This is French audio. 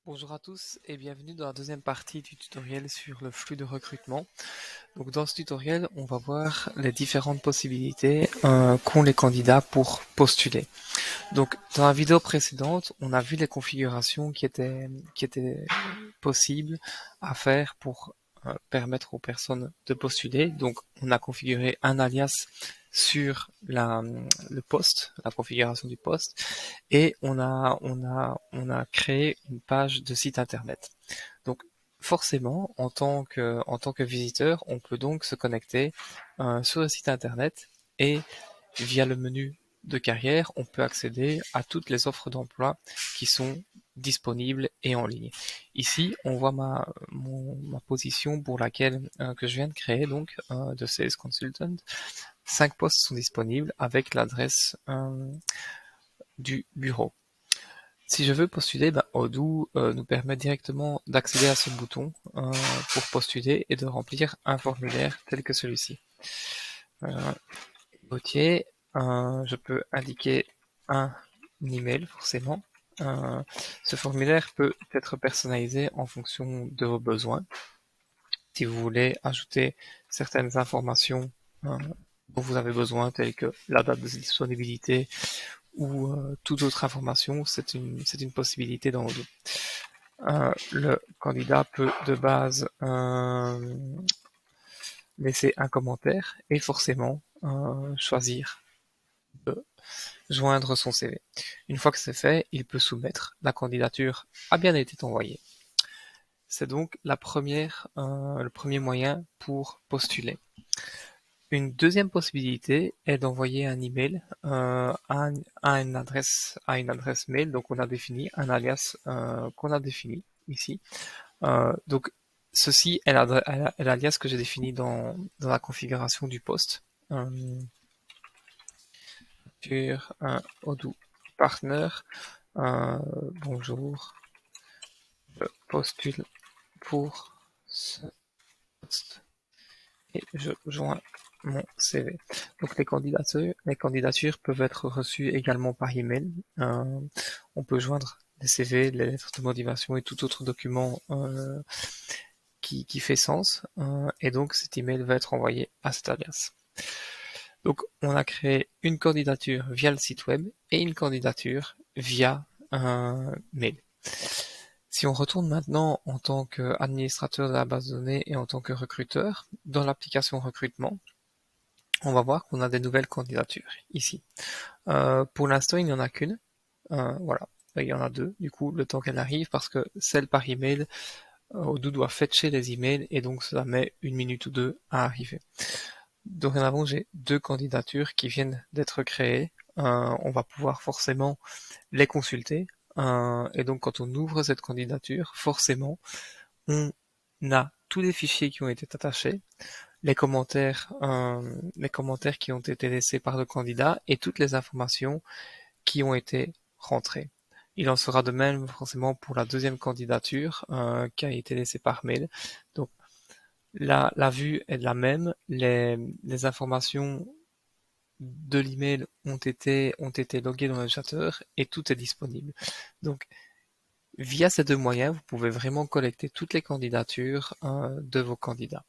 Bonjour à tous et bienvenue dans la deuxième partie du tutoriel sur le flux de recrutement. Donc dans ce tutoriel, on va voir les différentes possibilités qu'ont les candidats pour postuler. Donc dans la vidéo précédente, on a vu les configurations qui étaient possibles à faire pour permettre aux personnes de postuler. Donc on a configuré un alias sur le poste, la configuration du poste, et on a créé une page de site internet. Donc forcément, en tant que visiteur, on peut donc se connecter sur le site internet et via le menu de carrière, on peut accéder à toutes les offres d'emploi qui sont disponibles et en ligne. Ici, on voit ma position pour laquelle que je viens de créer, donc de Sales Consultant. 5 postes sont disponibles avec l'adresse du bureau. Si je veux postuler, Odoo nous permet directement d'accéder à ce bouton pour postuler et de remplir un formulaire tel que celui-ci. Ok, je peux indiquer un email forcément. Ce formulaire peut être personnalisé en fonction de vos besoins. Si vous voulez ajouter certaines informations dont vous avez besoin, telles que la date de disponibilité ou toute autre information, c'est une possibilité dans Odoo. Le candidat peut de base laisser un commentaire et forcément choisir de joindre son CV. Une fois que c'est fait, il peut soumettre. La candidature a bien été envoyée. C'est donc le premier moyen pour postuler. Une deuxième possibilité est d'envoyer un email à une adresse mail. Donc on a défini un alias qu'on a défini ici. Donc ceci est l'alias que j'ai défini dans la configuration du poste. Sur un Odoo Partner. Bonjour, je postule pour ce poste et je joins mon CV. Donc les candidatures peuvent être reçues également par email. On peut joindre les CV, les lettres de motivation et tout autre document qui fait sens. Et donc cet email va être envoyé à cet alias. Donc on a créé une candidature via le site web et une candidature via un mail. Si on retourne maintenant en tant qu'administrateur de la base de données et en tant que recruteur, dans l'application recrutement, on va voir qu'on a des nouvelles candidatures ici. Pour l'instant, il n'y en a qu'une. Voilà, il y en a deux, du coup, le temps qu'elle arrive, parce que celle par email, Odoo doit fetcher les emails et donc cela met 1 minute ou 2 à arriver. Dorénavant, j'ai deux candidatures qui viennent d'être créées. On va pouvoir forcément les consulter. Et donc, quand on ouvre cette candidature, forcément, on a tous les fichiers qui ont été attachés, les commentaires qui ont été laissés par le candidat et toutes les informations qui ont été rentrées. Il en sera de même forcément pour la deuxième candidature qui a été laissée par mail. Donc, la vue est la même, les informations de l'email ont été loguées dans le chatter et tout est disponible. Donc, via ces deux moyens, vous pouvez vraiment collecter toutes les candidatures de vos candidats.